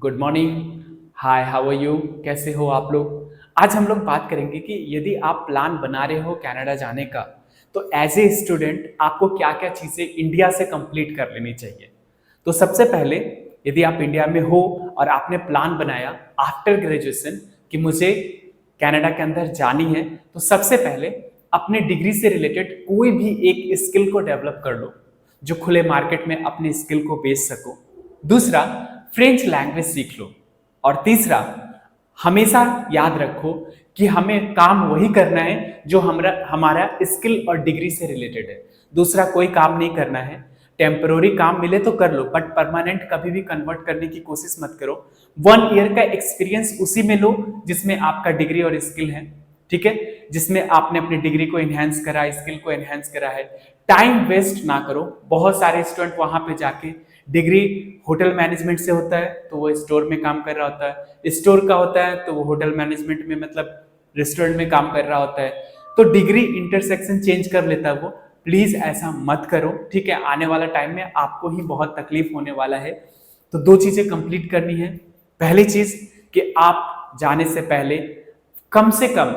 Good morning. Hi, how are you? कैसे हो आप लोग? आज हम लोग बात करेंगे कि यदि आप प्लान बना रहे हो कनाडा जाने का, तो एज ए स्टूडेंट आपको क्या क्या चीज़ें इंडिया से कंप्लीट कर लेनी चाहिए। तो सबसे पहले, यदि आप इंडिया में हो और आपने प्लान बनाया आफ्टर ग्रेजुएशन कि मुझे कनाडा के अंदर जानी है, तो सबसे पहले अपने डिग्री से रिलेटेड कोई भी एक स्किल को डेवलप कर लो जो खुले मार्केट में अपनी स्किल को बेच सको। दूसरा, फ्रेंच लैंग्वेज सीख लो। और तीसरा, हमेशा याद रखो कि हमें काम वही करना है जो हमारा हमारा स्किल और डिग्री से रिलेटेड है। दूसरा कोई काम नहीं करना है। टेम्पररी काम मिले तो कर लो, बट परमानेंट कभी भी कन्वर्ट करने की कोशिश मत करो। 1 ईयर का एक्सपीरियंस उसी में लो जिसमें आपका डिग्री और स्किल है, ठीक है, जिसमें आपने अपनी डिग्री को एनहेंस करा, स्किल को एनहेंस करा है। टाइम वेस्ट ना करो। बहुत सारे स्टूडेंट वहां पे जाके, डिग्री होटल मैनेजमेंट से होता है तो वो स्टोर में काम कर रहा होता है, स्टोर का होता है तो वो होटल मैनेजमेंट में मतलब रेस्टोरेंट में काम कर रहा होता है, तो डिग्री इंटरसेक्शन चेंज कर लेता है वो। प्लीज ऐसा मत करो, ठीक है। आने वाला टाइम में आपको ही बहुत तकलीफ होने वाला है। तो 2 चीजें कंप्लीट करनी है। पहली चीज कि आप जाने से पहले कम से कम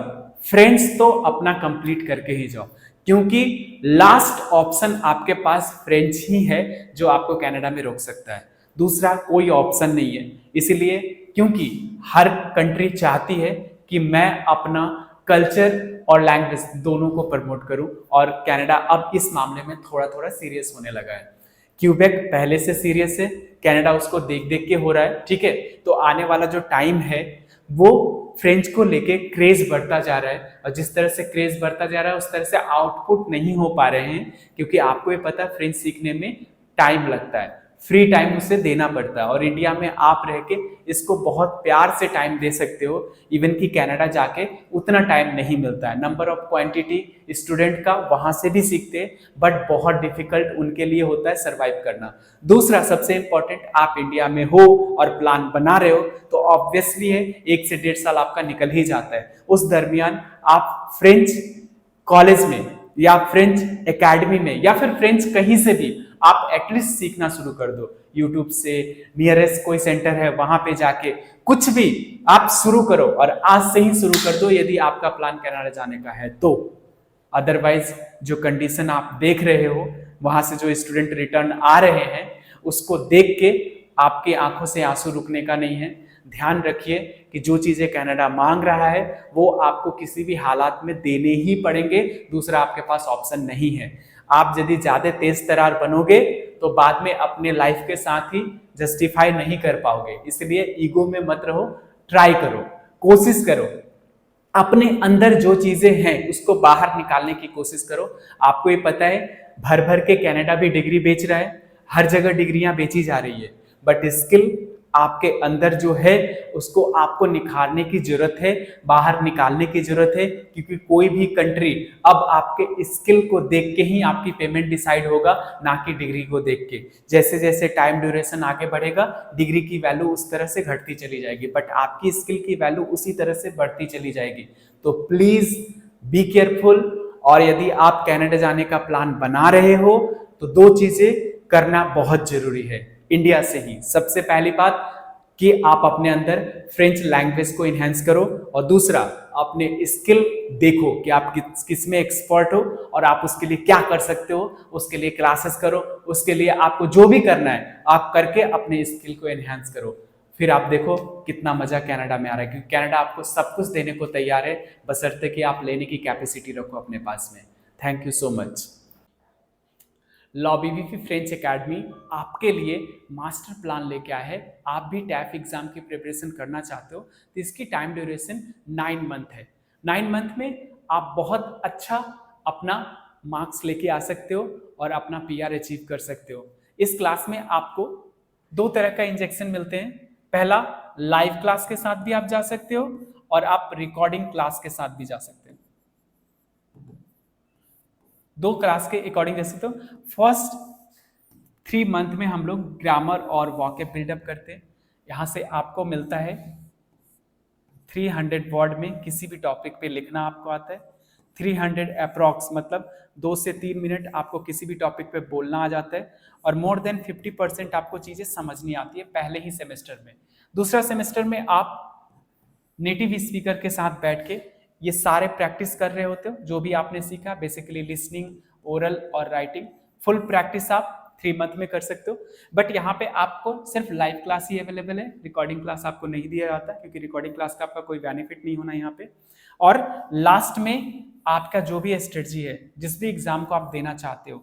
फ्रेंड्स तो अपना कंप्लीट करके ही जाओ, क्योंकि लास्ट ऑप्शन आपके पास फ्रेंच ही है जो आपको कनाडा में रोक सकता है। दूसरा कोई ऑप्शन नहीं है। इसीलिए क्योंकि हर कंट्री चाहती है कि मैं अपना कल्चर और लैंग्वेज दोनों को प्रमोट करूं, और कनाडा अब इस मामले में थोड़ा थोड़ा सीरियस होने लगा है। क्यूबेक पहले से सीरियस है, कनाडा उसको देख देख के हो रहा है, ठीक है। तो आने वाला जो टाइम है वो फ्रेंच को लेके क्रेज बढ़ता जा रहा है, और जिस तरह से क्रेज बढ़ता जा रहा है उस तरह से आउटपुट नहीं हो पा रहे हैं, क्योंकि आपको ये पता है फ्रेंच सीखने में टाइम लगता है, फ्री टाइम उसे देना पड़ता है। और इंडिया में आप रह के इसको बहुत प्यार से टाइम दे सकते हो, इवन कि कनाडा जाके उतना टाइम नहीं मिलता है। नंबर ऑफ क्वांटिटी स्टूडेंट का वहां से भी सीखते हैं, बट बहुत डिफिकल्ट उनके लिए होता है सरवाइव करना। दूसरा सबसे इंपॉर्टेंट, आप इंडिया में हो और प्लान बना रहे हो तो ऑब्वियसली है 1 से 1.5 साल आपका निकल ही जाता है। उस दरमियान आप फ्रेंच कॉलेज में या फ्रेंच एकेडमी में या फिर फ्रेंच कहीं से भी आप एटलीस्ट सीखना शुरू कर दो। यूट्यूब से, नियरेस्ट कोई सेंटर है वहां पे जाके कुछ भी आप शुरू करो, और आज से ही शुरू कर दो यदि आपका प्लान कनाडा जाने का है तो। अदरवाइज जो कंडीशन आप देख रहे हो, वहां से जो स्टूडेंट रिटर्न आ रहे हैं, उसको देख के आपकी आंखों से आंसू रुकने का नहीं है। ध्यान रखिए कि जो चीजें कनाडा मांग रहा है वो आपको किसी भी हालात में देने ही पड़ेंगे, दूसरा आपके पास ऑप्शन नहीं है। आप यदि ज्यादा तेज तरार बनोगे तो बाद में अपने लाइफ के साथ ही जस्टिफाई नहीं कर पाओगे। इसलिए ईगो में मत रहो, ट्राई करो, कोशिश करो, अपने अंदर जो चीजें हैं उसको बाहर निकालने की कोशिश करो। आपको ये पता है भर भर के कनाडा भी डिग्री बेच रहा है, हर जगह डिग्रियां बेची जा रही है, बट स्किल आपके अंदर जो है उसको आपको निखारने की जरूरत है, बाहर निकालने की जरूरत है। क्योंकि कोई भी कंट्री अब आपके स्किल को देख के ही आपकी पेमेंट डिसाइड होगा, ना कि डिग्री को देख के। जैसे जैसे टाइम ड्यूरेशन आगे बढ़ेगा डिग्री की वैल्यू उस तरह से घटती चली जाएगी, बट आपकी स्किल की वैल्यू उसी तरह से बढ़ती चली जाएगी। तो प्लीज बी केयरफुल। और यदि आप कनाडा जाने का प्लान बना रहे हो तो 2 चीजें करना बहुत जरूरी है इंडिया से ही। सबसे पहली बात कि आप अपने अंदर फ्रेंच लैंग्वेज को इनहेंस करो, और दूसरा अपने स्किल देखो कि आप किस में एक्सपर्ट हो और आप उसके लिए क्या कर सकते हो। उसके लिए क्लासेस करो, उसके लिए आपको जो भी करना है आप करके अपने स्किल को एनहेंस करो। फिर आप देखो कितना मजा कनाडा में आ रहा है, क्योंकि कनाडा आपको सब कुछ देने को तैयार है, बशर्ते कि आप लेने की कैपेसिटी रखो अपने पास में। Thank you so much. लॉबीवीपी फ्रेंच एकेडमी आपके लिए मास्टर प्लान लेके आया है। आप भी टैफ एग्जाम की प्रिपरेशन करना चाहते हो तो इसकी टाइम ड्यूरेशन 9 मंथ है। 9 मंथ में आप बहुत अच्छा अपना मार्क्स लेके आ सकते हो और अपना पीआर अचीव कर सकते हो। इस क्लास में आपको 2 तरह का इंजेक्शन मिलते हैं। पहला, लाइव क्लास के साथ भी आप जा सकते हो, और आप रिकॉर्डिंग क्लास के साथ भी जा सकते हो। 2 क्लास के अकॉर्डिंग जैसे, तो फर्स्ट 3 मंथ में हम लोग ग्रामर और वॉकेब बिल्डअप करते हैं। यहाँ से आपको मिलता है 300 वर्ड में किसी भी टॉपिक पे लिखना आपको आता है। 300 अप्रॉक्स मतलब 2 से 3 मिनट आपको किसी भी टॉपिक पे बोलना आ जाता है, और मोर देन 50% आपको चीज़ें समझनी आती है पहले ही सेमेस्टर में। दूसरा सेमेस्टर में आप नेटिव स्पीकर के साथ बैठ के ये सारे प्रैक्टिस कर रहे होते हो, जो भी आपने सीखा, बेसिकली लिसनिंग, ओरल और राइटिंग। फुल प्रैक्टिस आप 3 मंथ में कर सकते हो। बट यहाँ पे आपको सिर्फ लाइव क्लास ही अवेलेबल है, रिकॉर्डिंग क्लास आपको नहीं दिया जाता, क्योंकि रिकॉर्डिंग क्लास का आपका कोई बेनिफिट नहीं होना यहाँ पे। और लास्ट में आपका जो भी स्ट्रेटजी है, जिस भी एग्जाम को आप देना चाहते हो,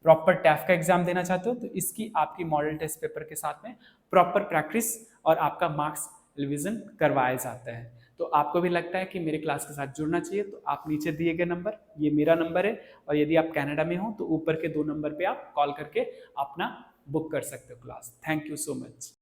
प्रॉपर टैफ का एग्जाम देना चाहते हो, तो इसकी आपकी मॉडल टेस्ट पेपर के साथ में प्रॉपर प्रैक्टिस और आपका मार्क्स रिवीजन करवाया जाता है। तो आपको भी लगता है कि मेरे क्लास के साथ जुड़ना चाहिए, तो आप नीचे दिए गए नंबर, ये मेरा नंबर है, और यदि आप कनाडा में हो तो ऊपर के 2 नंबर पे आप कॉल करके अपना बुक कर सकते हो class. Thank you so much.